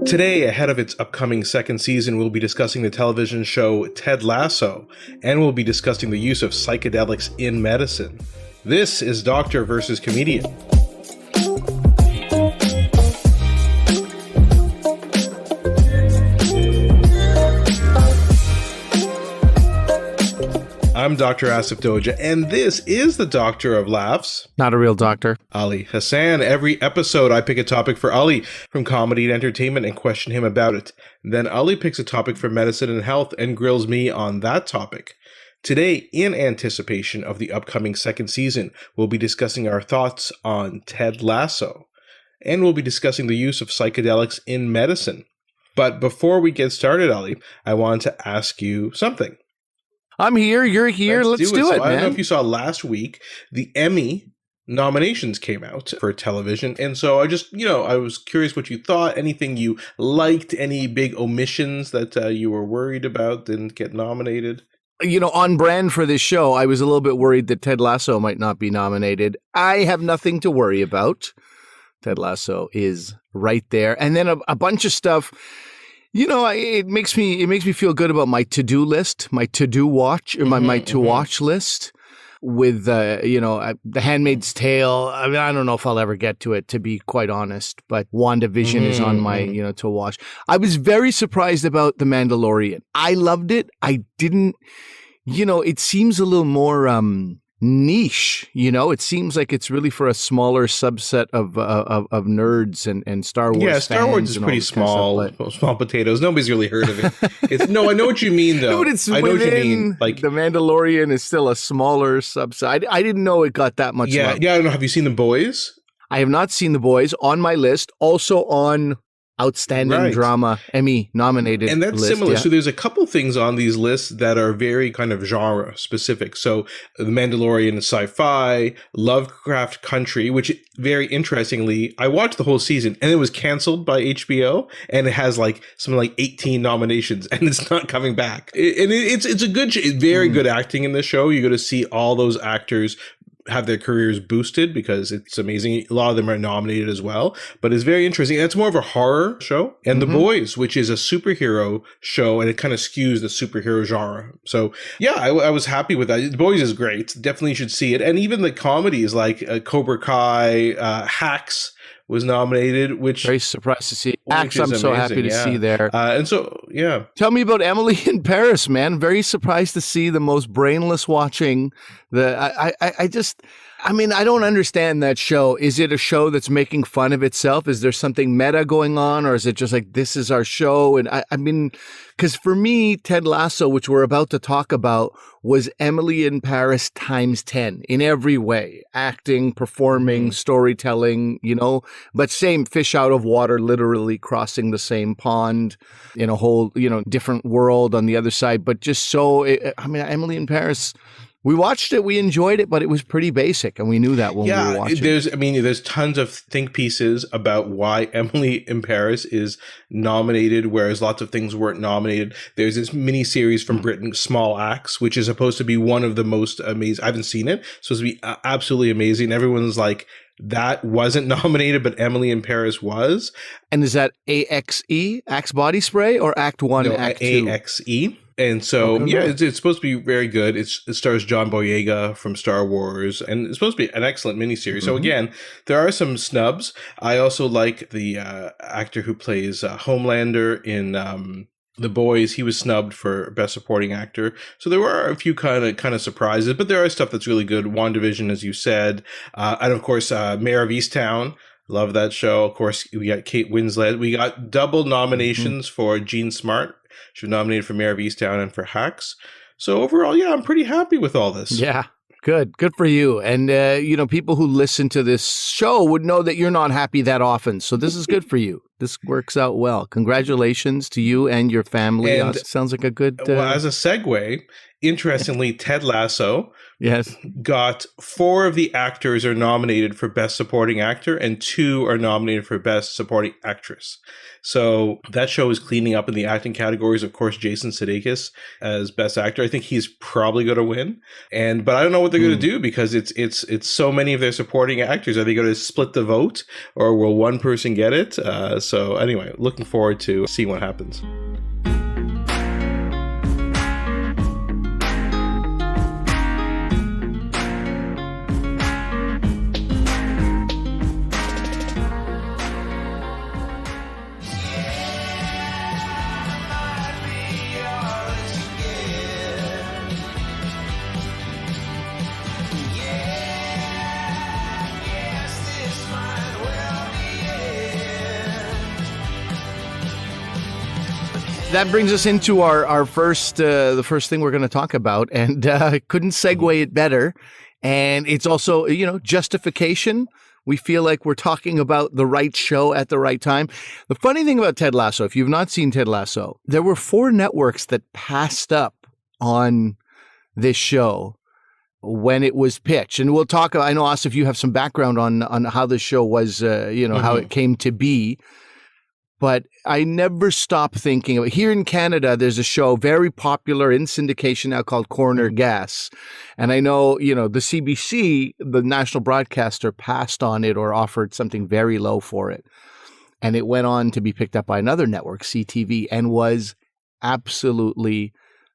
Today, ahead of its upcoming second season, we'll be discussing the television show Ted Lasso, and we'll be discussing the use of psychedelics in medicine. This is Doctor versus Comedian. I'm Dr. Asif Doja, and this is the Doctor of Laughs. Not a real doctor. Ali Hassan. Every episode, I pick a topic for Ali from comedy and entertainment and question him about it. Then Ali picks a topic for medicine and health and grills me on that topic. Today, in anticipation of the upcoming second season, we'll be discussing our thoughts on Ted Lasso, and we'll be discussing the use of psychedelics in medicine. But before we get started, Ali, I want to ask you something. I'm here, you're here, let's do it, man. I don't know if you saw last week, the Emmy nominations came out for television. And so I was curious what you thought, anything you liked, any big omissions that you were worried about didn't get nominated. On brand for this show, I was a little bit worried that Ted Lasso might not be nominated. I have nothing to worry about. Ted Lasso is right there. And then a bunch of stuff. It makes me feel good about my to-do list, my to-do watch, or my to-watch list with, The Handmaid's Tale. I mean, I don't know if I'll ever get to it, to be quite honest, but WandaVision is on my, to watch. I was very surprised about The Mandalorian. I loved it. I didn't, it seems a little more niche, it seems like it's really for a smaller subset of nerds and Star Wars. Yeah, Star Wars is pretty small potatoes. Nobody's really heard of it. I know what you mean though. No, but it's I know what you mean. Like The Mandalorian is still a smaller subset. I didn't know it got that much love. Yeah. I don't know. Have you seen The Boys? I have not seen The Boys. On my list, also on Outstanding Drama Emmy nominated and that's list, similar. Yeah. So there's a couple things on these lists that are very kind of genre specific. So The Mandalorian is sci-fi, Lovecraft Country, which very interestingly, I watched the whole season and it was canceled by HBO and it has something like 18 nominations and it's not coming back. It's a good, very good acting in this show. You're going to see all those actors have their careers boosted because it's amazing. A lot of them are nominated as well, but it's very interesting. It's more of a horror show. And The Boys, which is a superhero show, and it kind of skews the superhero genre. So yeah, I was happy with that. The Boys is great. Definitely should see it. And even the comedies like Cobra Kai, Hacks was nominated, which very surprised to see. Hacks, I'm so happy to see there. And so, yeah. Tell me about Emily in Paris, man. Very surprised to see the most brainless watching. I don't understand that show. Is it a show that's making fun of itself? Is there something meta going on? Or is it just like, this is our show? And because for me, Ted Lasso, which we're about to talk about, was Emily in Paris times 10 in every way. Acting, performing, storytelling, but same fish out of water, literally crossing the same pond in a whole, different world on the other side. But just Emily in Paris, we watched it, we enjoyed it, but it was pretty basic, and we knew that when we were watching. There's tons of think pieces about why Emily in Paris is nominated, whereas lots of things weren't nominated. There's this mini series from Britain, Small Axe, which is supposed to be one of the most amazing. I haven't seen it. It's supposed to be absolutely amazing. Everyone's like, that wasn't nominated, but Emily in Paris was. And is that AXE, Axe Body Spray, or Act 1, Act 2? AXE. And so, it's supposed to be very good. It stars John Boyega from Star Wars, and it's supposed to be an excellent miniseries. So again, there are some snubs. I also like the actor who plays Homelander in The Boys. He was snubbed for Best Supporting Actor. So there were a few kind of surprises, but there are stuff that's really good. WandaVision, as you said, and of course, Mayor of Easttown. Love that show. Of course, we got Kate Winslet. We got double nominations for Jean Smart. She was nominated for Mayor of Easttown and for Hacks. So overall, I'm pretty happy with all this. Yeah, good for you. And, people who listen to this show would know that you're not happy that often. So this is good for you. This works out well. Congratulations to you and your family. And sounds like a good... well, as a segue, Interestingly, Ted Lasso Yes. got 4 of the actors are nominated for Best Supporting Actor and 2 are nominated for Best Supporting Actress. So that show is cleaning up in the acting categories. Of course, Jason Sudeikis as Best Actor. I think he's probably going to win. But I don't know what they're going to do because it's so many of their supporting actors. Are they going to split the vote or will one person get it? So anyway, looking forward to seeing what happens. That brings us into our first, the first thing we're going to talk about, and couldn't segue it better. And it's also, justification. We feel like we're talking about the right show at the right time. The funny thing about Ted Lasso, if you've not seen Ted Lasso, there were 4 networks that passed up on this show when it was pitched. And we'll talk, I know, Asif, you have some background on how this show was, how it came to be. But I never stop thinking of it. Here in Canada, there's a show very popular in syndication now called Corner Gas. And I know, the CBC, the national broadcaster, passed on it or offered something very low for it. And it went on to be picked up by another network, CTV, and was absolutely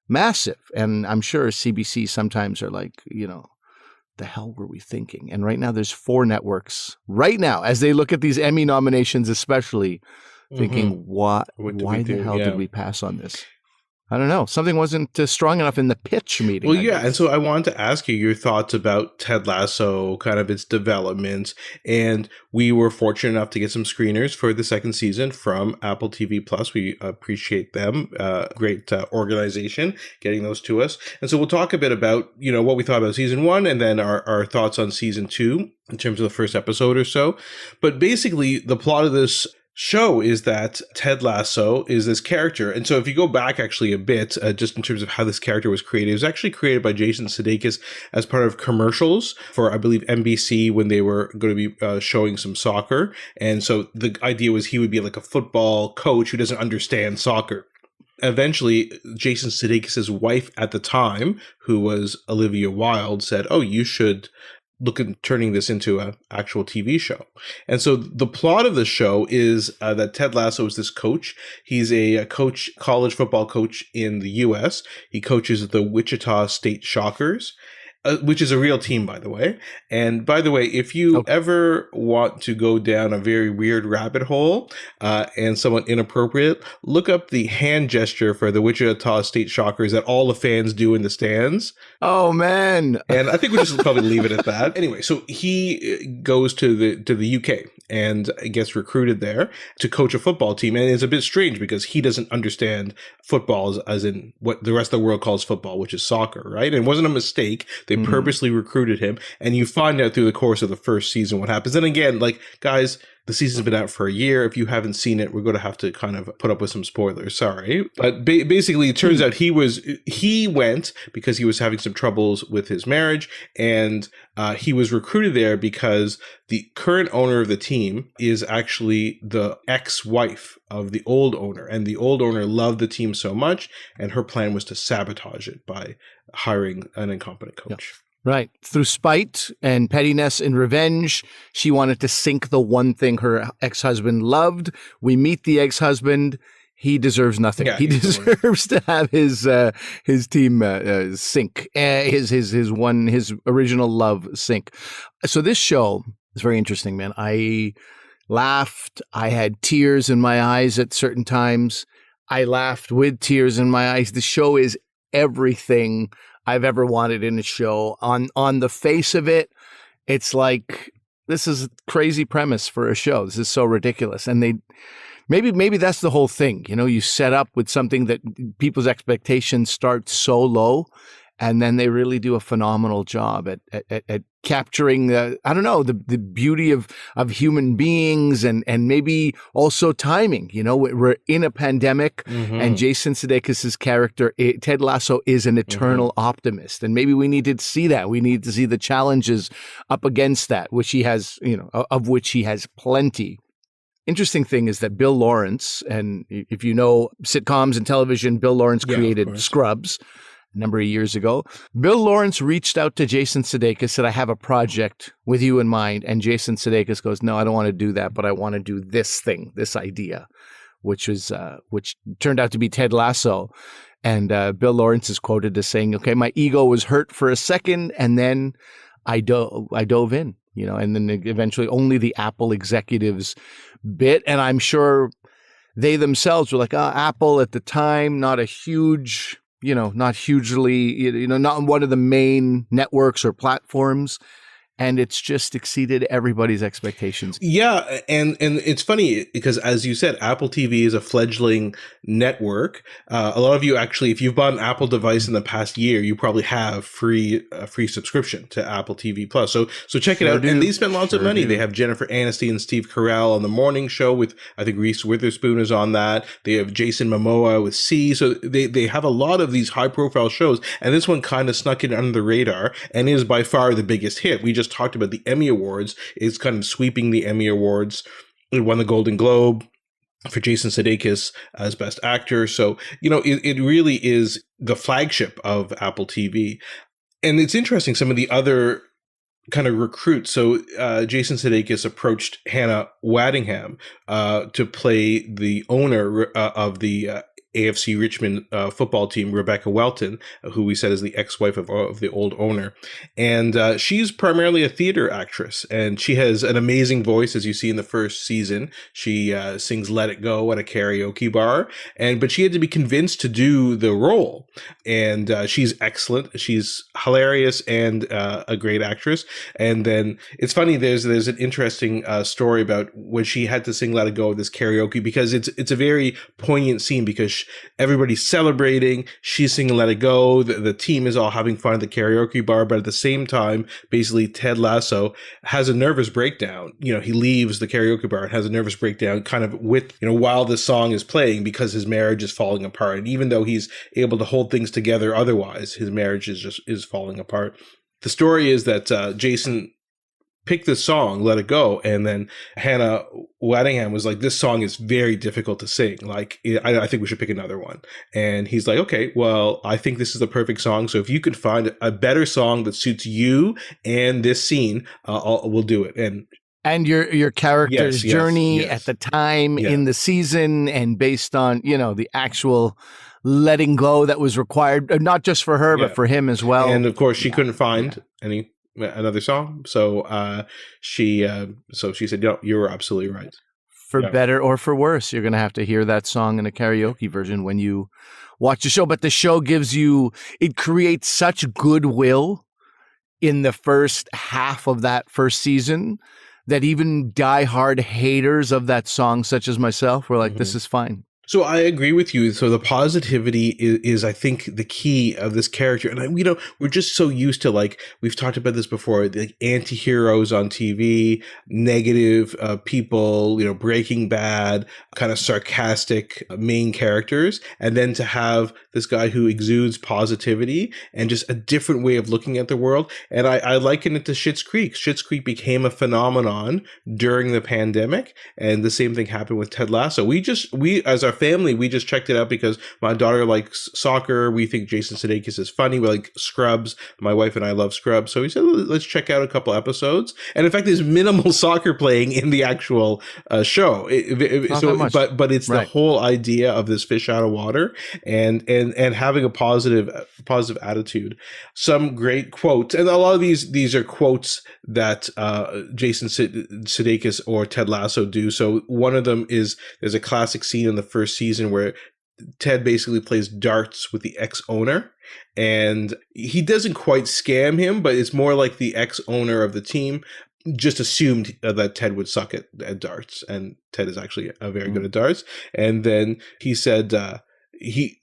massive. And I'm sure CBC sometimes are like, the hell were we thinking? And right now there's 4 networks right now, as they look at these Emmy nominations, especially, thinking, why the hell did we pass on this? I don't know. Something wasn't strong enough in the pitch meeting. Well, yeah. And so I wanted to ask you your thoughts about Ted Lasso, kind of its development. And we were fortunate enough to get some screeners for the second season from Apple TV Plus. We appreciate them. Great organization getting those to us. And so we'll talk a bit about, what we thought about season 1 and then our thoughts on season 2 in terms of the first episode or so. But basically, the plot of this show is that Ted Lasso is this character. And so if you go back actually a bit, just in terms of how this character was created, it was actually created by Jason Sudeikis as part of commercials for, I believe, NBC when they were going to be showing some soccer. And so the idea was he would be like a football coach who doesn't understand soccer. Eventually, Jason Sudeikis' wife at the time, who was Olivia Wilde, said, "Oh, you should look at turning this into an actual TV show." And so the plot of the show is that Ted Lasso is this coach. He's a college football coach in the U.S. He coaches the Wichita State Shockers, which is a real team, by the way. And by the way, if you ever want to go down a very weird rabbit hole and somewhat inappropriate, look up the hand gesture for the Wichita State Shockers that all the fans do in the stands. Oh, man. And I think we'll just probably leave it at that. Anyway, so he goes to the UK and gets recruited there to coach a football team. And it's a bit strange because he doesn't understand football as in what the rest of the world calls football, which is soccer, right? And it wasn't a mistake. They purposely recruited him. And you find out through the course of the first season what happens. And again, guys, the season's been out for a year. If you haven't seen it, we're going to have to kind of put up with some spoilers. Sorry. But basically, it turns out he went because he was having some troubles with his marriage. And he was recruited there because the current owner of the team is actually the ex-wife of the old owner. And the old owner loved the team so much. And her plan was to sabotage it by hiring an incompetent coach. Yeah. Right. Through spite and pettiness and revenge, she wanted to sink the one thing her ex-husband loved. We meet the ex-husband. He deserves nothing. Yeah, he deserves to have his team sink. His original love sink. So this show is very interesting, man. I laughed. I had tears in my eyes at certain times. I laughed with tears in my eyes. The show is everything I've ever wanted in a show. On the face of it, it's like, this is a crazy premise for a show. This is so ridiculous. And maybe that's the whole thing. You set up with something that people's expectations start so low, And then they really do a phenomenal job at capturing the beauty of human beings and maybe also timing. You know, we're in a pandemic, and Jason Sudeikis' character, Ted Lasso, is an eternal optimist. And maybe we need to see that. We need to see the challenges up against that, which he has, of which he has plenty. Interesting thing is that Bill Lawrence, and if you know sitcoms and television, Bill Lawrence created Scrubs a number of years ago. Bill Lawrence reached out to Jason Sudeikis, said, I have a project with you in mind. And Jason Sudeikis goes, no, I don't want to do that, but I want to do this thing, this idea, which turned out to be Ted Lasso. And Bill Lawrence is quoted as saying, okay, my ego was hurt for a second, and then I dove in, and then eventually only the Apple executives bit. And I'm sure they themselves were like, Apple at the time, not hugely, not one of the main networks or platforms. And it's just exceeded everybody's expectations. Yeah, and it's funny because, as you said, Apple TV is a fledgling network. A lot of you actually, if you've bought an Apple device in the past year, you probably have free subscription to Apple TV Plus. So check it out. And they spend lots of money. They have Jennifer Aniston and Steve Carell on the morning show with, I think Reese Witherspoon is on that. They have Jason Momoa with C. So they have a lot of these high profile shows. And this one kind of snuck in under the radar and is by far the biggest hit. We just talked about the Emmy Awards. It's kind of sweeping the Emmy Awards. It won the Golden Globe for Jason Sudeikis as Best Actor. So, it really is the flagship of Apple TV. And it's interesting, some of the other kind of recruits. So Jason Sudeikis approached Hannah Waddingham to play the owner of the AFC Richmond football team, Rebecca Welton, who we said is the ex-wife of the old owner. And she's primarily a theater actress, and she has an amazing voice, as you see in the first season. She sings Let It Go at a karaoke bar, but she had to be convinced to do the role. And she's excellent. She's hilarious and a great actress. And then it's funny, there's an interesting story about when she had to sing Let It Go at this karaoke, because it's a very poignant scene, because everybody's celebrating, she's singing Let It Go, the team is all having fun at the karaoke bar, but at the same time, basically Ted Lasso has a nervous breakdown. He leaves the karaoke bar and has a nervous breakdown kind of with, while this song is playing, because his marriage is falling apart. And even though he's able to hold things together otherwise, his marriage is falling apart. The story is that Jason picked this song, Let It Go, and then Hannah Waddingham was like, this song is very difficult to sing. Like, I think we should pick another one. And he's like, okay, well, I think this is the perfect song. So if you could find a better song that suits you and this scene, we'll do it. And your character's journey at the time in the season, and based on, the actual letting go that was required, not just for her, but for him as well. And of course, she couldn't find another song. So she said, no, you were absolutely right. For better or for worse, you're going to have to hear that song in a karaoke version when you watch the show. But the show it creates such goodwill in the first half of that first season that even diehard haters of that song, such as myself, were like, this is fine. So I agree with you. So the positivity is, I think, the key of this character. And, we're just so used to, like, we've talked about this before, like anti-heroes on TV, negative people, Breaking Bad, kind of sarcastic main characters. And then to have this guy who exudes positivity and just a different way of looking at the world. And I liken it to Schitt's Creek. Schitt's Creek became a phenomenon during the pandemic. And the same thing happened with Ted Lasso. We as our family, we just checked it out because my daughter likes soccer. We think Jason Sudeikis is funny. We like Scrubs. My wife and I love Scrubs. So we said, let's check out a couple episodes. And in fact, there's minimal soccer playing in the actual show. But it's the whole idea of this fish out of water and having a positive attitude. Some great quotes. And a lot of these are quotes that Jason Sudeikis or Ted Lasso do. So one of them is, there's a classic scene in the first season where Ted basically plays darts with the ex-owner, and he doesn't quite scam him, but it's more like the ex-owner of the team just assumed that Ted would suck at darts, and Ted is actually very good at darts. And then he said,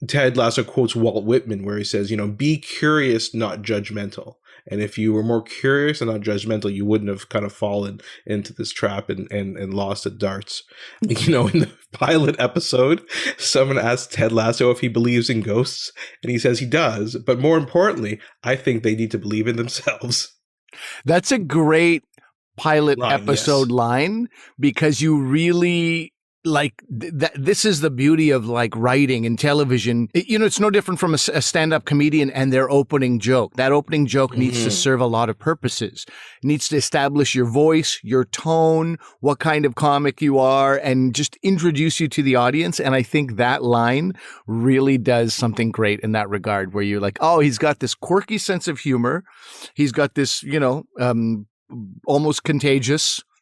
Ted Lasso quotes Walt Whitman, where he says, be curious, not judgmental. And if you were more curious and not judgmental, you wouldn't have kind of fallen into this trap and lost at darts. In the pilot episode, someone asked Ted Lasso if he believes in ghosts, and he says he does. But more importantly, I think they need to believe in themselves. That's a great pilot episode line, because you really this is the beauty of writing and television. It's no different from a stand-up comedian and their opening joke. That opening joke needs to serve a lot of purposes. It needs to establish your voice, your tone, what kind of comic you are, and just introduce you to the audience. And I think that line really does something great in that regard, where you're like, oh, he's got this quirky sense of humor. He's got this, almost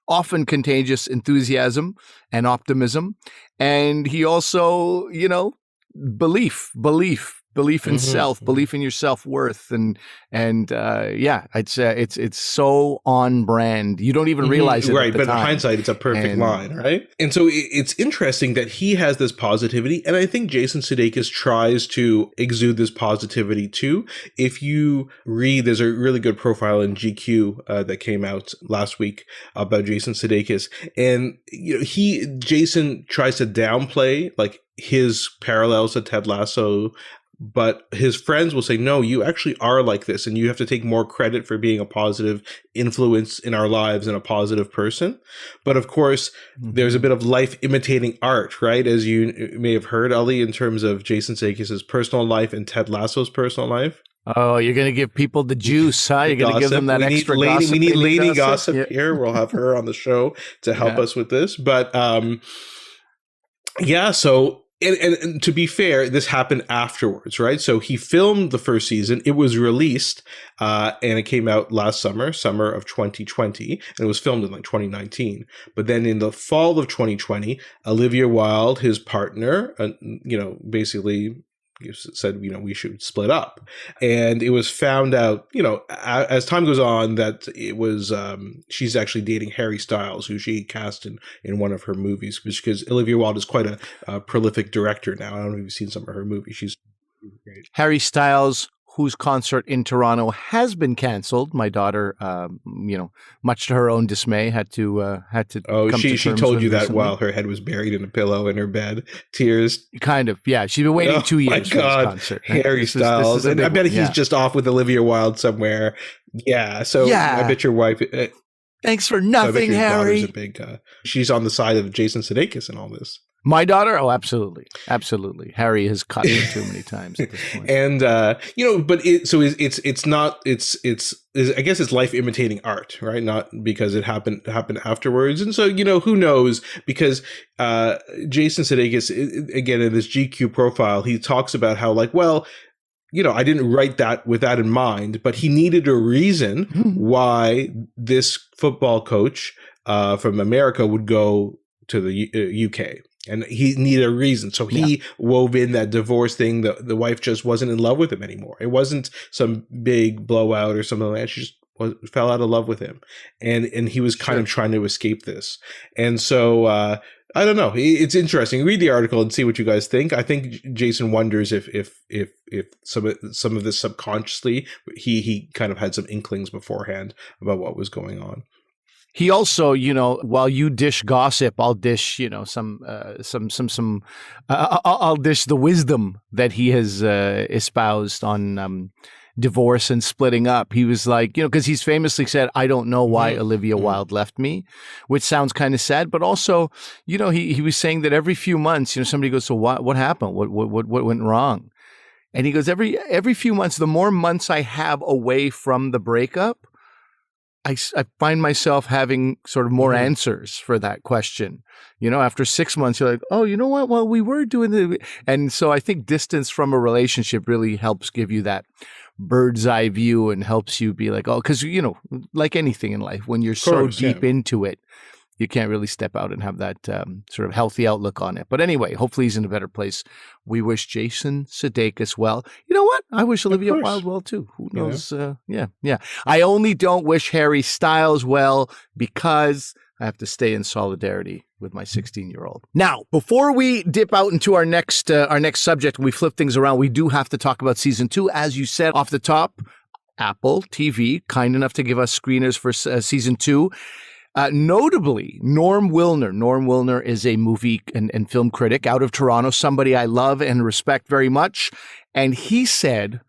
often contagious enthusiasm and optimism. And he also, belief in self, belief in your self-worth. It's so on brand. You don't even realize it. Right. At the But time. in hindsight, it's a perfect line, right? And so it's interesting that he has this positivity. And I think Jason Sudeikis tries to exude this positivity too. If you read, there's a really good profile in GQ that came out last week about Jason Sudeikis. And Jason tries to downplay his parallels to Ted Lasso, but his friends will say, no, you actually are like this, and you have to take more credit for being a positive influence in our lives and a positive person. But of course, there's a bit of life imitating art, right? As you may have heard, Ali, in terms of Jason Sudeikis' personal life and Ted Lasso's personal life. Oh, you're going to give people the juice, huh? You're going to give them that extra gossip. We need Lady Gossip here. We'll have her on the show to help us with this. But so... And to be fair, this happened afterwards, right? So he filmed the first season. It was released, and it came out last summer of 2020, and it was filmed in 2019. But then in the fall of 2020, Olivia Wilde, his partner, basically said, we should split up. And it was found out, as time goes on, that it was, she's actually dating Harry Styles, who she cast in one of her movies, because Olivia Wilde is quite a prolific director now. I don't know if you've seen some of her movies. She's great. Harry Styles, whose concert in Toronto has been canceled. My daughter, much to her own dismay, had to. Oh, come she told you that recently. while her head was buried in a pillow in her bed, tears. Kind of, yeah. She's been waiting 2 years for this concert. Harry Styles, and I bet he's just off with Olivia Wilde somewhere. Yeah, so I bet your wife. Thanks for nothing, Harry. A big, she's on the side of Jason Sudeikis in all this. My daughter? Oh, absolutely. Absolutely. Harry has cut her too many times at this point. And, but it's not, I guess it's life imitating art, right? Not because it happened afterwards. And so, who knows? Because, Jason Sudeikis, again, in this GQ profile, he talks about how I didn't write that with that in mind, but he needed a reason why this football coach, from America would go to the UK. And he needed a reason. So he wove in that divorce thing. The wife just wasn't in love with him anymore. It wasn't some big blowout or something like that. She just fell out of love with him. And he was kind of trying to escape this. And so, I don't know. It's interesting. Read the article and see what you guys think. I think Jason wonders if some of this subconsciously, he kind of had some inklings beforehand about what was going on. He also, while you dish gossip, I'll dish, I'll dish the wisdom that he has espoused on divorce and splitting up. He was like, because he's famously said, I don't know why Olivia Wilde left me, which sounds kind of sad. But also, he was saying that every few months, somebody goes, so what happened? What went wrong? And he goes, every few months, the more months I have away from the breakup, I find myself having sort of more answers for that question. After 6 months, you're like, oh, you know what? Well, we were doing it. And so I think distance from a relationship really helps give you that bird's eye view and helps you be like, oh, because, like anything in life, when you're so deep into it, you can't really step out and have that sort of healthy outlook on it. But anyway, hopefully he's in a better place. We wish Jason Sudeikis well. You know what? I wish Olivia Wilde well too. Who knows? Yeah. I only don't wish Harry Styles well because I have to stay in solidarity with my 16-year-old. Now, before we dip out into our next subject, we flip things around, we do have to talk about season 2. As you said off the top, Apple TV, kind enough to give us screeners for season 2. Notably, Norm Wilner. Norm Wilner is a movie and film critic out of Toronto, somebody I love and respect very much. And he said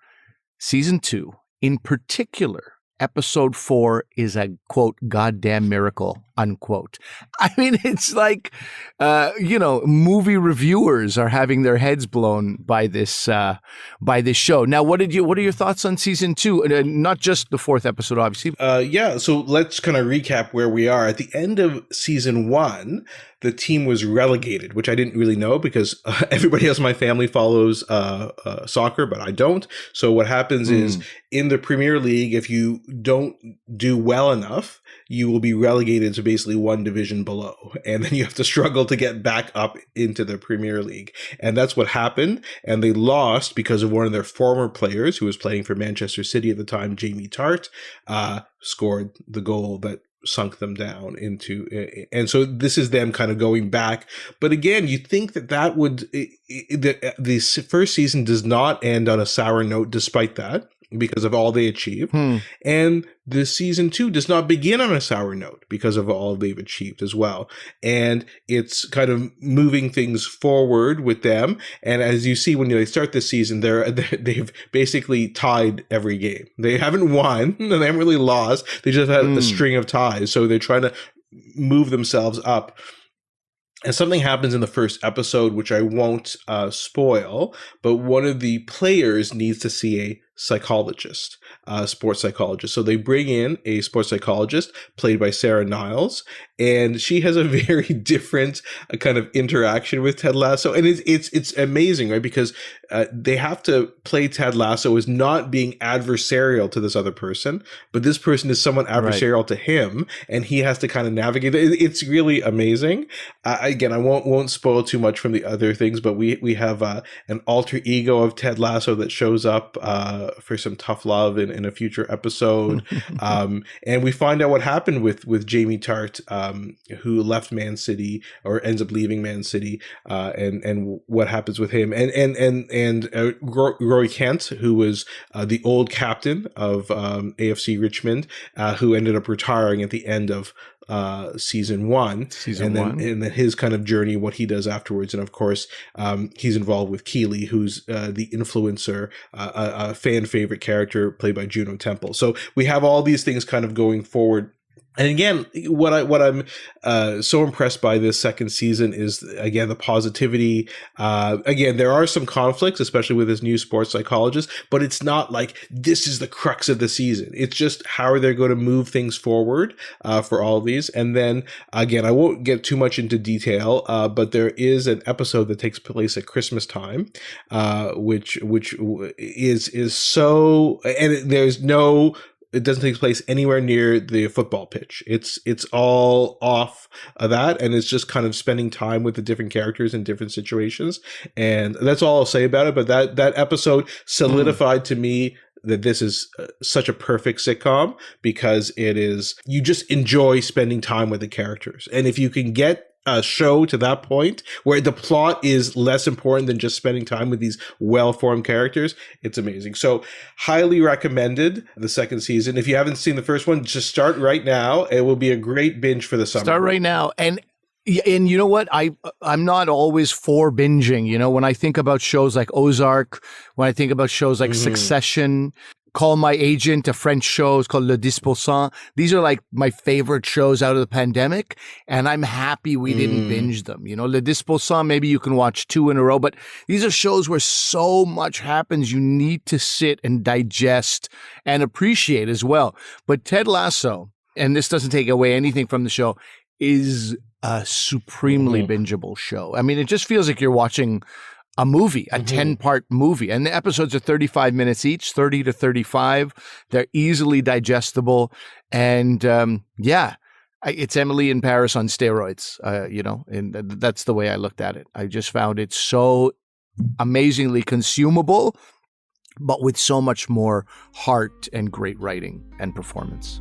season 2, in particular, episode 4 is a, quote, goddamn miracle, unquote. I mean, it's like, movie reviewers are having their heads blown by this show. Now, what are your thoughts on season 2? Not just the 4th episode, obviously. So let's kind of recap where we are. At the end of season 1, the team was relegated, which I didn't really know because everybody else in my family follows soccer, but I don't. So what happens is in the Premier League, if you don't do well enough, you will be relegated to basically one division below. And then you have to struggle to get back up into the Premier League. And that's what happened. And they lost because of one of their former players who was playing for Manchester City at the time, Jamie Tart, scored the goal that sunk them down into, and so this is them kind of going back. But again, you think that would, the first season does not end on a sour note despite that, because of all they achieved. And the season 2 does not begin on a sour note because of all they've achieved as well. And it's kind of moving things forward with them. And as you see, when they start this season, they've basically tied every game. They haven't won and they haven't really lost. They just had a string of ties. So they're trying to move themselves up. And something happens in the first episode, which I won't spoil, but one of the players needs to see a psychologist, sports psychologist. So they bring in a sports psychologist played by Sarah Niles, and she has a very different kind of interaction with Ted Lasso. And it's amazing, right? Because they have to play Ted Lasso as not being adversarial to this other person, but this person is somewhat adversarial to him, and he has to kind of navigate it. It's really amazing. Again, I won't spoil too much from the other things, but we have an alter ego of Ted Lasso that shows up for some tough love in a future episode. And we find out what happened with Jamie Tart, who left Man City or ends up leaving Man City, and what happens with him. And Roy Kent, who was the old captain of AFC Richmond, who ended up retiring at the end of season 1, and then his kind of journey, what he does afterwards. And of course, he's involved with Keeley, who's the influencer, a fan favorite character played by Juno Temple. So we have all these things kind of going forward. And again, what I'm so impressed by this second season is, again, the positivity. Again, there are some conflicts, especially with this new sports psychologist, but it's not like this is the crux of the season. It's just how are they going to move things forward for all of these. And then, again, I won't get too much into detail, but there is an episode that takes place at Christmas time, which is so, and there's no, it doesn't take place anywhere near the football pitch. It's all off of that, and it's just kind of spending time with the different characters in different situations. And that's all I'll say about it. But that episode solidified to me that this is such a perfect sitcom, because it is, you just enjoy spending time with the characters. And if you can get a show to that point where the plot is less important than just spending time with these well-formed characters, it's amazing. So highly recommended the second season. If you haven't seen the first one, just start right now. It will be a great binge for the summer. Start right now. And you know what? I'm not always for binging. You know, when I think about shows like Ozark, when I think about shows like Succession, Call My Agent, a French show, it's called Le 10%. These are like my favorite shows out of the pandemic, and I'm happy we didn't binge them. You know, Le 10%, maybe you can watch 2 in a row, but these are shows where so much happens. You need to sit and digest and appreciate as well. But Ted Lasso, and this doesn't take away anything from the show, is a supremely bingeable show. I mean, it just feels like you're watching a movie, a 10-part movie. And the episodes are 35 minutes each, 30 to 35. They're easily digestible. And it's Emily in Paris on steroids, you know, and that's the way I looked at it. I just found it so amazingly consumable, but with so much more heart and great writing and performance.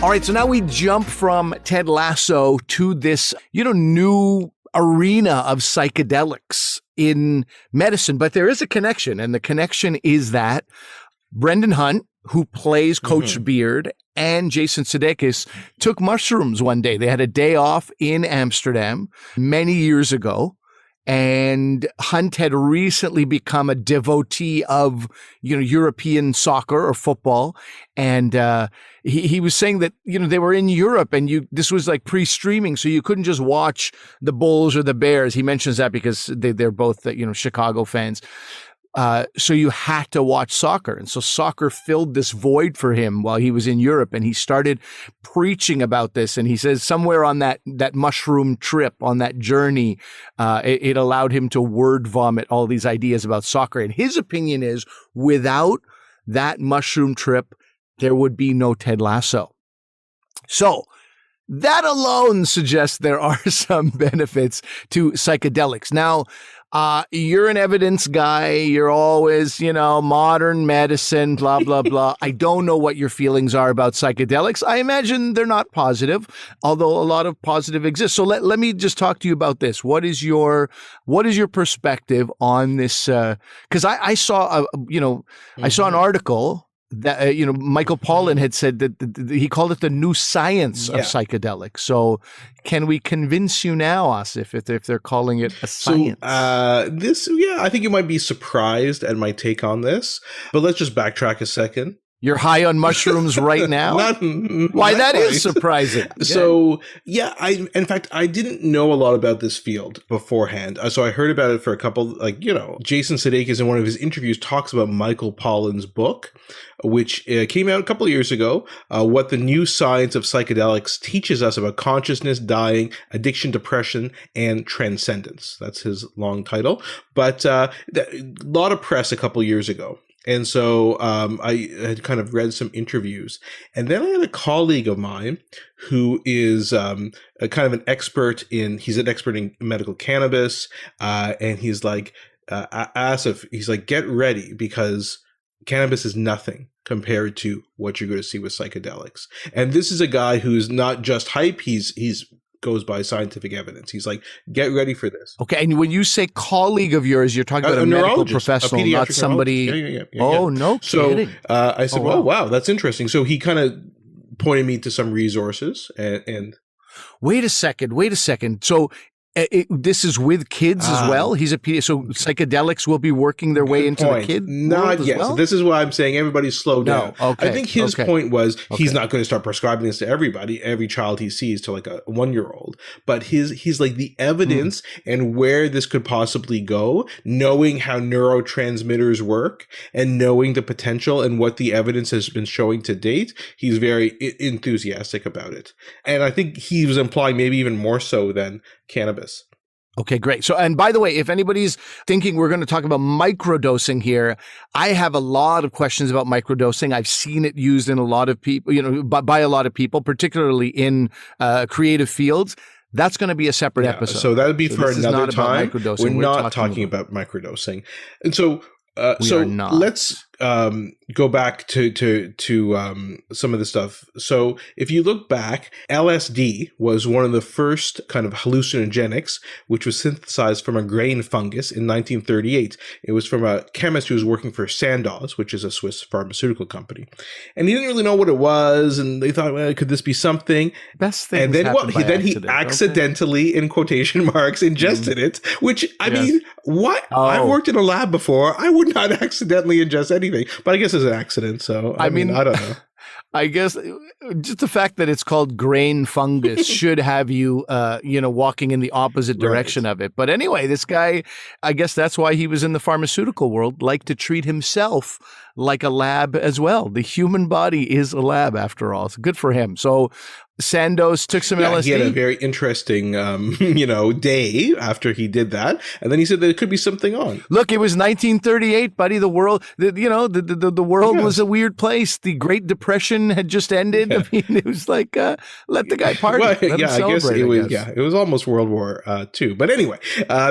All right, so now we jump from Ted Lasso to this, new arena of psychedelics in medicine. But there is a connection, and the connection is that Brendan Hunt, who plays Coach Beard, and Jason Sudeikis took mushrooms one day. They had a day off in Amsterdam many years ago. And Hunt had recently become a devotee of, European soccer or football. And he was saying that, they were in Europe and this was like pre-streaming. So you couldn't just watch the Bulls or the Bears. He mentions that because they're both, Chicago fans. So you had to watch soccer. And so soccer filled this void for him while he was in Europe. And he started preaching about this. And he says somewhere on that mushroom trip, on that journey, it allowed him to word vomit all these ideas about soccer. And his opinion is without that mushroom trip, there would be no Ted Lasso. So that alone suggests there are some benefits to psychedelics. Now, you're an evidence guy. You're always, modern medicine, blah, blah, blah. I don't know what your feelings are about psychedelics. I imagine they're not positive, although a lot of positive exists. So let me just talk to you about this. What is your perspective on this? Because I saw, I saw an article that, Micheal Pollan had said that he called it the new science of psychedelics. So can we convince you now, Asif, if they're calling it a science? I think you might be surprised at my take on this, but let's just backtrack a second. You're high on mushrooms right now? Why, that is surprising. So, in fact, I didn't know a lot about this field beforehand. So I heard about it for a couple, Jason Sudeikis in one of his interviews talks about Micheal Pollan's book, which came out a couple of years ago, What the New Science of Psychedelics Teaches Us About Consciousness, Dying, Addiction, Depression, and Transcendence. That's his long title. But a lot of press a couple of years ago. And so I had kind of read some interviews. And then I had a colleague of mine who is a kind of an expert he's an expert in medical cannabis. And he's like, Asif, he's like, get ready because cannabis is nothing compared to what you're going to see with psychedelics. And this is a guy who's not just hype. He's goes by scientific evidence. He's like, get ready for this. Okay. And when you say colleague of yours, you're talking about a medical professional, not somebody. Yeah. Oh, no kidding. So I said, wow, that's interesting. So he kind of pointed me to some resources and Wait a second. So this is with kids as well? He's a pediatrician. So psychedelics will be working their way into the kid Not yet. Well? So this is why I'm saying everybody slow down. Okay. I think his point was he's not going to start prescribing this to everybody, every child he sees to like a 1-year-old. But he's like the evidence and where this could possibly go, knowing how neurotransmitters work and knowing the potential and what the evidence has been showing to date, he's very enthusiastic about it. And I think he was implying maybe even more so than cannabis. Okay, great. So, and by the way, if anybody's thinking we're going to talk about microdosing here, I have a lot of questions about microdosing. I've seen it used in a lot of people, by a lot of people, particularly in creative fields. That's going to be a separate episode. So that would be for another time. We're not talking about microdosing. And so let's go back to some of the stuff. So if you look back, LSD was one of the first kind of hallucinogenics, which was synthesized from a grain fungus in 1938. It was from a chemist who was working for Sandoz, which is a Swiss pharmaceutical company. And he didn't really know what it was, and they thought, well, could this be something? Best thing. And then he accidentally, in quotation marks, ingested it, which, I mean, what? I've worked in a lab before. I would not accidentally ingest anything, but I guess it's an accident. So I mean, I don't know. I guess just the fact that it's called grain fungus should have you, walking in the opposite direction of it. But anyway, this guy, I guess that's why he was in the pharmaceutical world, liked to treat himself like a lab as well. The human body is a lab after all. So good for him. So Sandoz took some LSD. He had a very interesting, day after he did that. And then he said there could be something on. Look, it was 1938, buddy. The world, the world was a weird place. The Great Depression had just ended. Yeah. I mean, it was like, let the guy party. Well, I guess it was, it was almost World War II. But anyway,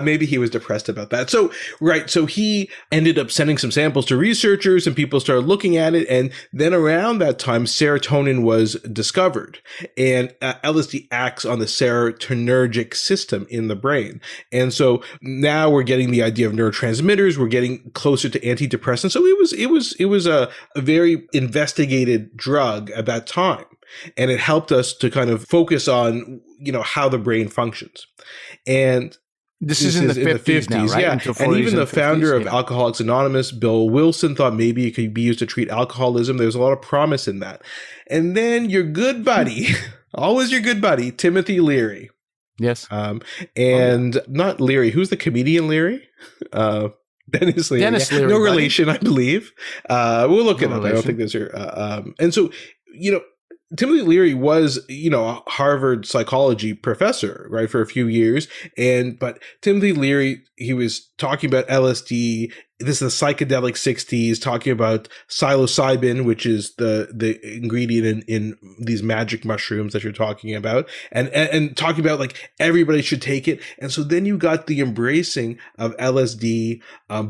maybe he was depressed about that. So he ended up sending some samples to researchers and people started looking at it. And then around that time, serotonin was discovered, and LSD acts on the serotonergic system in the brain. And so now we're getting the idea of neurotransmitters. We're getting closer to antidepressants. So it was a very investigated drug at that time. And it helped us to kind of focus on, how the brain functions. And this is in the 50s now, right? Yeah. And even the founder of Alcoholics Anonymous, Bill Wilson, thought maybe it could be used to treat alcoholism. There's a lot of promise in that. And then your good buddy, always your good buddy, Timothy Leary. Yes. Not Leary. Who's the comedian Leary? Dennis Leary. Dennis Leary. No relation, I believe. We'll look it up. I don't think there's here. And so, Timothy Leary was, a Harvard psychology professor, right, for a few years. But Timothy Leary, he was talking about LSD. This is the psychedelic 60s, talking about psilocybin, which is the ingredient in these magic mushrooms that you're talking about, and talking about like everybody should take it. And so then you got the embracing of LSD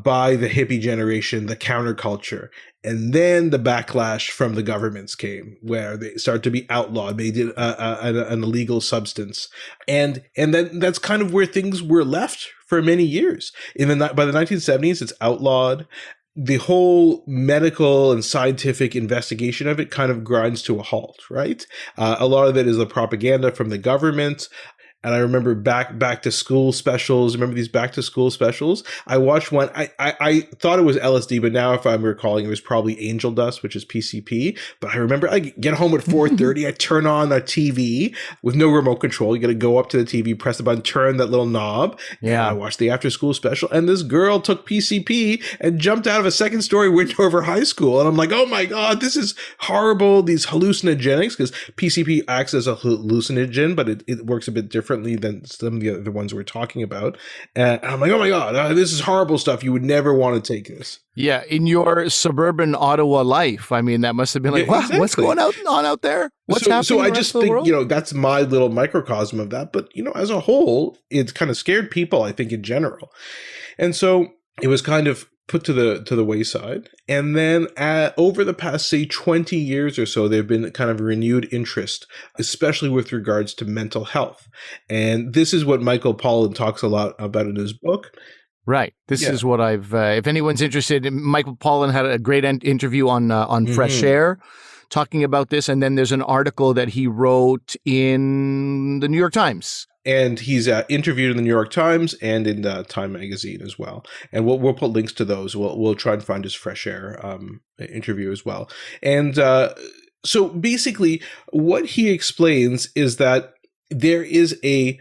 by the hippie generation, the counterculture. And then the backlash from the governments came, where they started to be outlawed, made it an illegal substance, and then that's kind of where things were left for many years. By the 1970s, it's outlawed. The whole medical and scientific investigation of it kind of grinds to a halt, right? A lot of it is the propaganda from the government. And I remember back to school specials. Remember these back to school specials? I watched one. I thought it was LSD, but now if I'm recalling, it was probably angel dust, which is PCP. But I remember I get home at 4:30. I turn on a TV with no remote control. You got to go up to the TV, press the button, turn that little knob. Yeah. And I watched the after school special, and this girl took PCP and jumped out of a second story window of her high school. And I'm like, oh my God, this is horrible. These hallucinogenics, because PCP acts as a hallucinogen, but it works a bit differently than some of the other ones we're talking about. And I'm like, oh my God, this is horrible stuff. You would never want to take this. Yeah, in your suburban Ottawa life, I mean, that must have been like, wow, exactly. What's going on out there? What's happening? So I just think, that's my little microcosm of that. But, as a whole, it's kind of scared people, I think, in general. And so it was kind of put to the wayside. And then over the past, say, 20 years or so, there've been kind of renewed interest, especially with regards to mental health. And this is what Micheal Pollan talks a lot about in his book. Right. This is what I've, if anyone's interested, Micheal Pollan had a great interview on Fresh Air talking about this. And then there's an article that he wrote in the New York Times. And he's interviewed in the New York Times and in Time Magazine as well. And we'll put links to those. We'll try and find his Fresh Air interview as well. And so basically what he explains is that there is a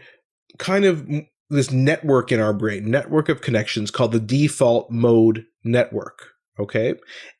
kind of this network in our brain, network of connections called the default mode network. Okay.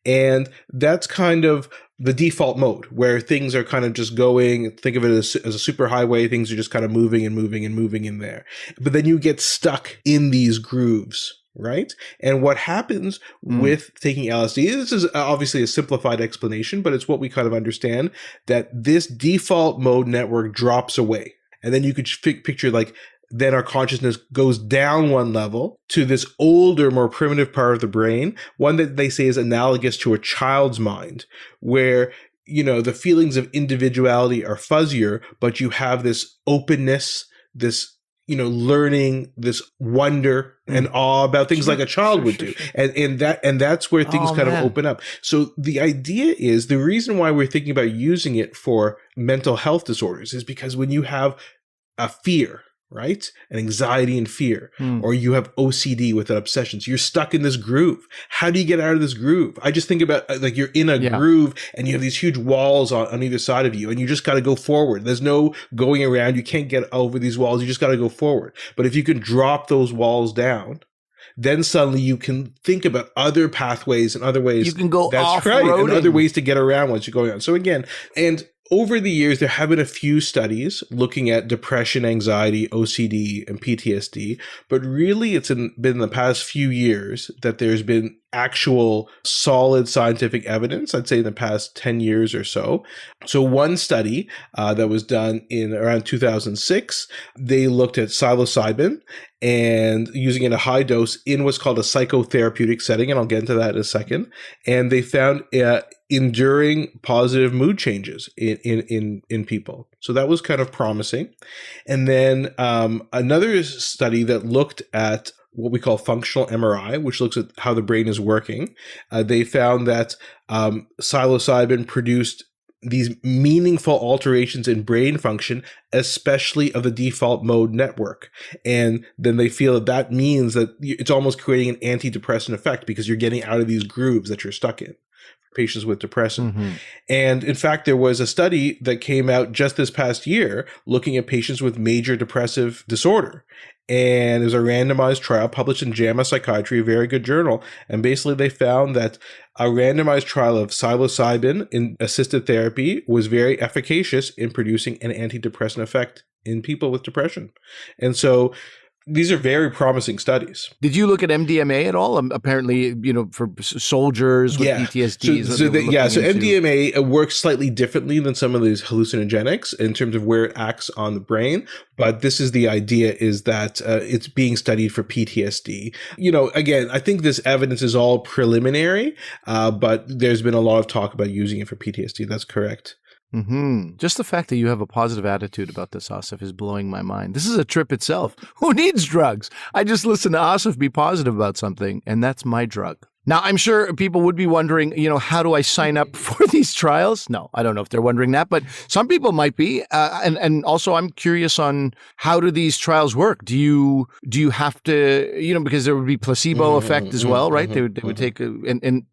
And that's kind of the default mode where things are kind of just going. Think of it as a super highway. Things are just kind of moving and moving and moving in there. But then you get stuck in these grooves, right? And what happens with taking LSD, this is obviously a simplified explanation, but it's what we kind of understand, that this default mode network drops away. And then you could picture like, then our consciousness goes down one level to this older, more primitive part of the brain, one that they say is analogous to a child's mind, where, the feelings of individuality are fuzzier, but you have this openness, this, learning, this wonder and awe about things like a child would do. And that's where things kind of open up. So the idea is, the reason why we're thinking about using it for mental health disorders is because when you have a fear, right? And anxiety and fear, or you have OCD with obsessions, you're stuck in this groove. How do you get out of this groove? I just think about like you're in a groove and you have these huge walls on either side of you, and you just got to go forward. There's no going around. You can't get over these walls. You just got to go forward. But if you can drop those walls down, then suddenly you can think about other pathways and other ways. You can go that's off-roading. right, and other ways to get around once you're going on. So again, and over the years, there have been a few studies looking at depression, anxiety, OCD, and PTSD, but really it's been in the past few years that there's been actual solid scientific evidence, I'd say in the past 10 years or so. So one study that was done in around 2006, they looked at psilocybin and using it in a high dose in what's called a psychotherapeutic setting, and I'll get into that in a second. And they found enduring positive mood changes in people. So that was kind of promising. And then another study that looked at what we call functional MRI, which looks at how the brain is working. They found that psilocybin produced these meaningful alterations in brain function, especially of the default mode network. And then they feel that means that it's almost creating an antidepressant effect because you're getting out of these grooves that you're stuck in. Patients with depression. Mm-hmm. And in fact, there was a study that came out just this past year looking at patients with major depressive disorder. And it was a randomized trial published in JAMA Psychiatry, a very good journal. And basically they found that a randomized trial of psilocybin in assisted therapy was very efficacious in producing an antidepressant effect in people with depression. And so these are very promising studies. Did you look at MDMA at all? Apparently, for soldiers with PTSD. So MDMA works slightly differently than some of these hallucinogenics in terms of where it acts on the brain. But this is the idea, is that it's being studied for PTSD. Again, I think this evidence is all preliminary, but there's been a lot of talk about using it for PTSD. That's correct. Mm-hmm. Just the fact that you have a positive attitude about this, Asif, is blowing my mind. This is a trip itself. Who needs drugs? I just listen to Asif be positive about something, and that's my drug. Now, I'm sure people would be wondering, how do I sign up for these trials? No, I don't know if they're wondering that, but some people might be. And also I'm curious on how do these trials work? Do you have to, because there would be placebo effect as well, right? They would take,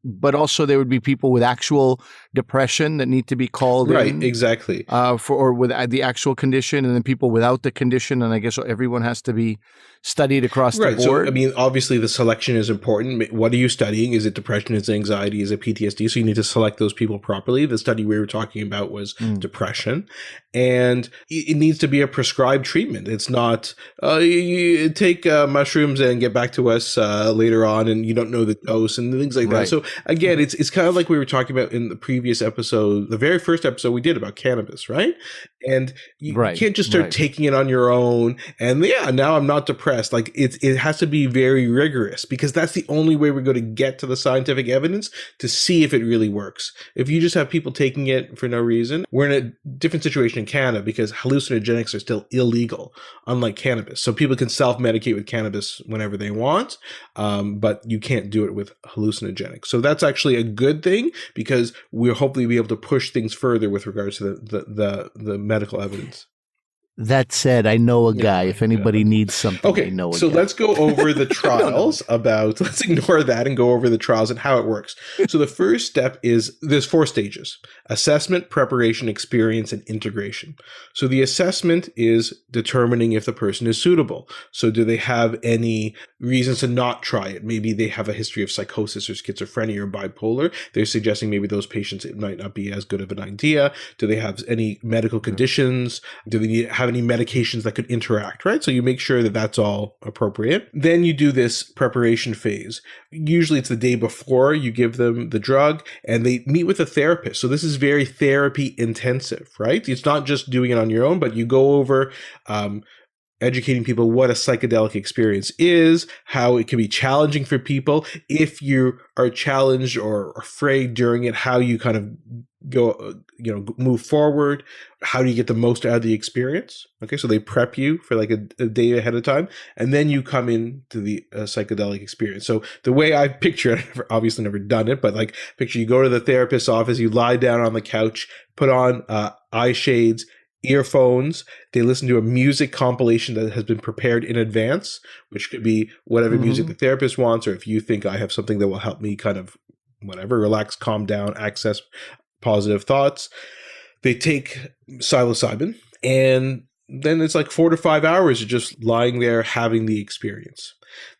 but also there would be people with actual depression that need to be called in. Right, exactly. Or with the actual condition, and then people without the condition. And I guess everyone has to be studied across the board. So, obviously the selection is important. What are you studying? Is it depression? Is it anxiety? Is it PTSD? So you need to select those people properly. The study we were talking about was depression, and it needs to be a prescribed treatment. It's not, you take mushrooms and get back to us later on, and you don't know the dose and things like that. So again, it's kind of like we were talking about in the previous episode, the very first episode we did about cannabis, right? And you can't just start taking it on your own. And now I'm not depressed. Like it has to be very rigorous, because that's the only way we're going to get to the scientific evidence to see if it really works. If you just have people taking it for no reason, we're in a different situation in Canada because hallucinogenics are still illegal, unlike cannabis. So people can self-medicate with cannabis whenever they want, but you can't do it with hallucinogenics. So that's actually a good thing, because we'll hopefully be able to push things further with regards to the medical evidence. That said, I know a guy. If anybody needs something, okay, I know a guy. So let's go over the trials let's ignore that and go over the trials and how it works. So the first step is, there's 4 stages: assessment, preparation, experience, and integration. So the assessment is determining if the person is suitable. So do they have any reasons to not try it? Maybe they have a history of psychosis or schizophrenia or bipolar. They're suggesting maybe those patients, it might not be as good of an idea. Do they have any medical conditions? Do they have any medications that could interact, right? So you make sure that that's all appropriate. Then you do this preparation phase. Usually it's the day before you give them the drug, and they meet with a therapist. So this is very therapy intensive, right? It's not just doing it on your own, but you go over educating people what a psychedelic experience is, how it can be challenging for people. If you are challenged or afraid during it, how you kind of go, move forward. How do you get the most out of the experience? Okay, so they prep you for like a day ahead of time, and then you come into the psychedelic experience. So the way I picture it, I've obviously never done it, but like picture you go to the therapist's office, you lie down on the couch, put on eye shades, earphones. They listen to a music compilation that has been prepared in advance, which could be whatever music the therapist wants, or if you think I have something that will help me kind of relax, calm down, access positive thoughts. They take psilocybin, and then it's like 4 to 5 hours of just lying there having the experience.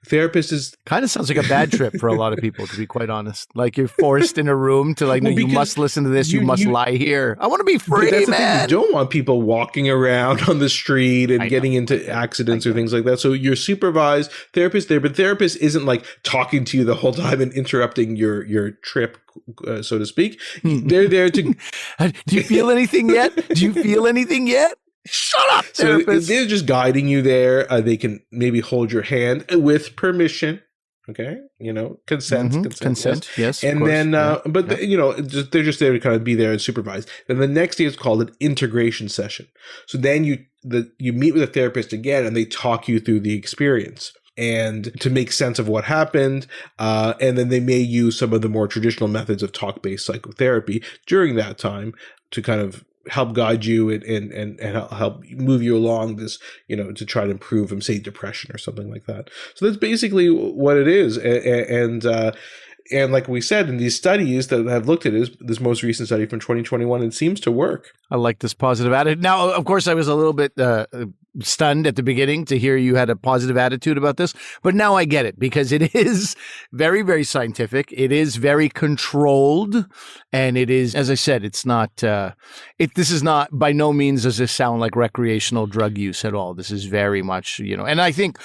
The therapist is kind of sounds like a bad trip for a lot of people, to be quite honest. Like you're forced in a room to like, no, you must listen to this. You must lie here. I want to be free, that's man. The thing. You don't want people walking around on the street and getting into accidents or things like that. So you're supervised therapist there, but therapist isn't like talking to you the whole time and interrupting your trip, so to speak. They're there to. Do you feel anything yet? Do you feel anything yet? Shut up, therapist. So they're just guiding you there. They can maybe hold your hand with permission. Okay, consent. Yes, and then, they're just there to kind of be there and supervise. Then the next day is called an integration session. So then you meet with a therapist again, and they talk you through the experience and to make sense of what happened. And then they may use some of the more traditional methods of talk-based psychotherapy during that time to kind of help guide you and help move you along this, to try to improve from, say, depression or something like that. So that's basically what it is. And like we said, in these studies that have looked at this most recent study from 2021, it seems to work. I like this positive attitude. Now, of course, I was a little bit stunned at the beginning to hear you had a positive attitude about this, but now I get it because it is very, very scientific. It is very controlled, and it is, as I said, it's not. This is not, by no means does this sound like recreational drug use at all. This is very much, and I think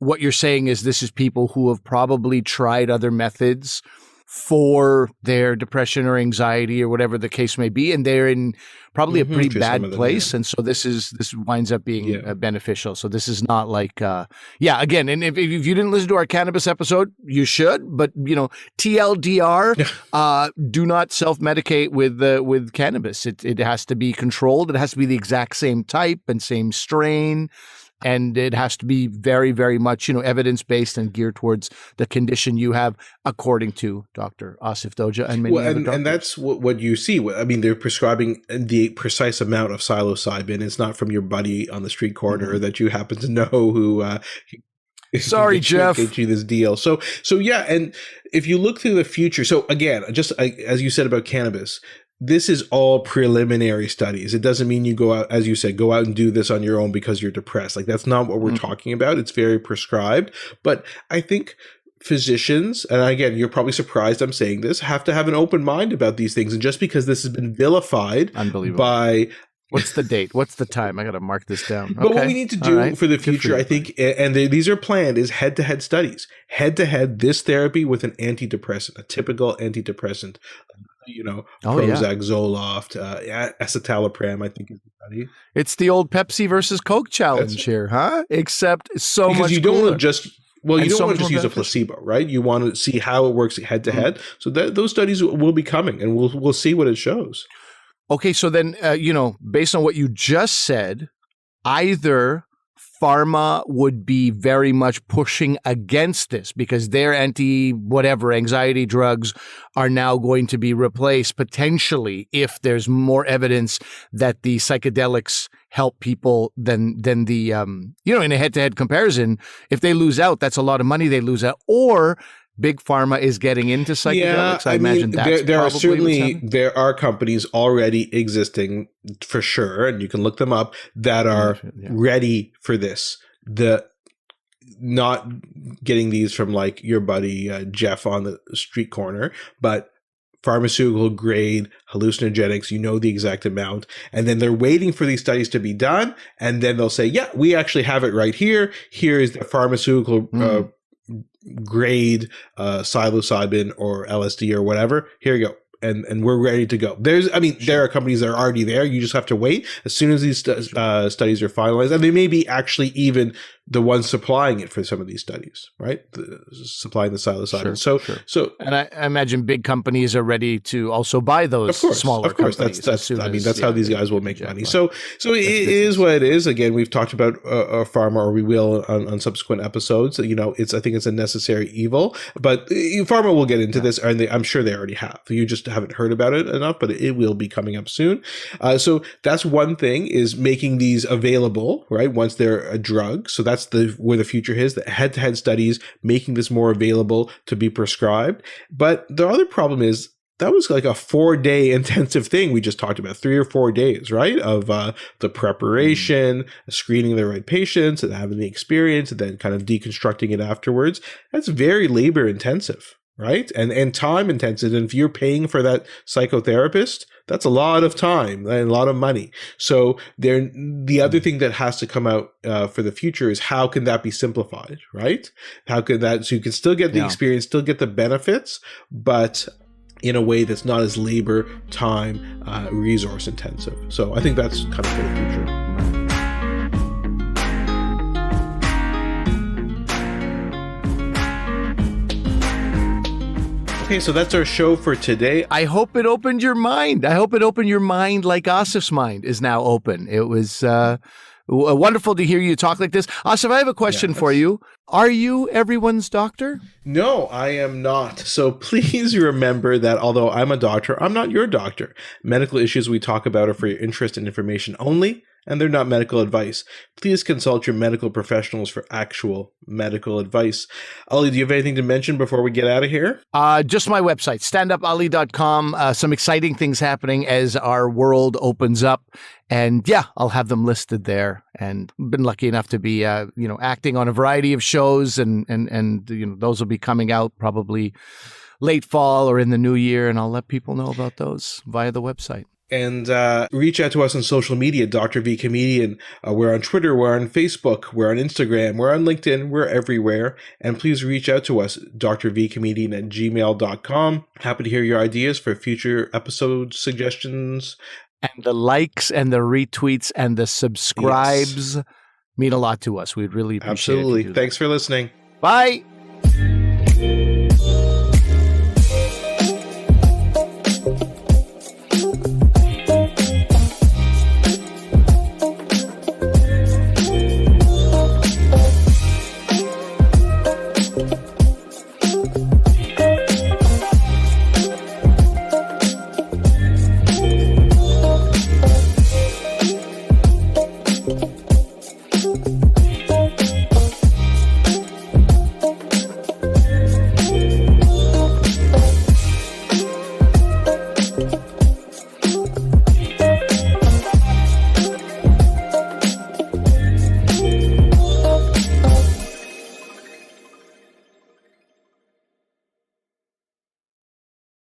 what you're saying is this is people who have probably tried other methods for their depression or anxiety or whatever the case may be, and they're in probably a pretty bad place, and so this winds up being beneficial. So this is not like, again, and if you didn't listen to our cannabis episode, you should, but TLDR, do not self-medicate with cannabis. It has to be controlled. It has to be the exact same type and same strain. And it has to be very, very much, evidence-based and geared towards the condition you have, according to Dr. Asif Doja and many other doctors. And that's what you see. I mean, they're prescribing the precise amount of psilocybin. It's not from your buddy on the street corner that you happen to know who. Sorry, Jeff. Get you this deal. So yeah. And if you look to the future, so again, just as you said about cannabis. This is all preliminary studies. It doesn't mean you go out, as you said, go out and do this on your own because you're depressed. Like that's not what we're talking about. It's very prescribed. But I think physicians, and again, you're probably surprised I'm saying this, have to have an open mind about these things. And just because this has been vilified by... What's the date? What's the time? I got to mark this down. But what we need to do for the future, I think, and these are planned, is head-to-head studies. Head-to-head, this therapy with an antidepressant, a typical antidepressant. Prozac, Zoloft, escitalopram, I think is the study. It's the old Pepsi versus Coke challenge here, huh? Except so much because you don't want to just use a placebo, right? You want to see how it works head to head. So those studies will be coming, and we'll see what it shows. Okay, so then based on what you just said, either pharma would be very much pushing against this because their anxiety drugs are now going to be replaced potentially if there's more evidence that the psychedelics help people than the, in a head-to-head comparison. If they lose out, that's a lot of money they lose out. Or Big Pharma is getting into psychedelics. I imagine that's there are companies already existing for sure, and you can look them up that are ready for this. Not getting these from like your buddy Jeff on the street corner, but pharmaceutical grade hallucinogenics, the exact amount, and then they're waiting for these studies to be done, and then they'll say, yeah, we actually have it right here. Here is the pharmaceutical grade psilocybin or LSD or whatever. Here you go. And we're ready to go. There are companies that are already there. You just have to wait. As soon as these studies are finalized, and they may be actually even the ones supplying it for some of these studies, right? Supplying the psilocybin. So, and I imagine big companies are ready to also buy those smaller companies. That's how these guys will make money. So it is what it is. Again, we've talked about pharma, or we will on subsequent episodes. I think it's a necessary evil, but pharma will get into this, and I'm sure they already have. You just haven't heard about it enough, but it will be coming up soon. So that's one thing, is making these available, right? Once they're a drug. So that's where the future is, the head-to-head studies, making this more available to be prescribed. But the other problem is that was like a 4-day intensive thing we just talked about, 3 or 4 days, right? Of the preparation, screening the right patients and having the experience and then kind of deconstructing it afterwards. That's very labor intensive, right? And time intensive. And if you're paying for that psychotherapist, that's a lot of time and a lot of money. So the other thing that has to come out for the future is how can that be simplified, right? How can that, so you can still get the experience, still get the benefits, but in a way that's not as labor, time, resource intensive. So I think that's kind of for the future. Okay, so that's our show for today. I hope it opened your mind. I hope it opened your mind like Asif's mind is now open. It was wonderful to hear you talk like this. Asif, I have a question for you. Are you everyone's doctor? No, I am not. So please remember that although I'm a doctor, I'm not your doctor. Medical issues we talk about are for your interest and information only, and they're not medical advice. Please consult your medical professionals for actual medical advice. Ali, do you have anything to mention before we get out of here? Just my website, standupali.com. Some exciting things happening as our world opens up. And yeah, I'll have them listed there. And been lucky enough to be, acting on a variety of shows, and those will be coming out probably late fall or in the new year. And I'll let people know about those via the website. And reach out to us on social media, Dr. V Comedian. We're on Twitter, we're on Facebook, we're on Instagram, we're on LinkedIn, we're everywhere. And please reach out to us, drvcomedian@gmail.com. Happy to hear your ideas for future episode suggestions. And the likes and the retweets and the subscribes mean a lot to us. We'd really appreciate it. Absolutely. Thanks for listening. Bye.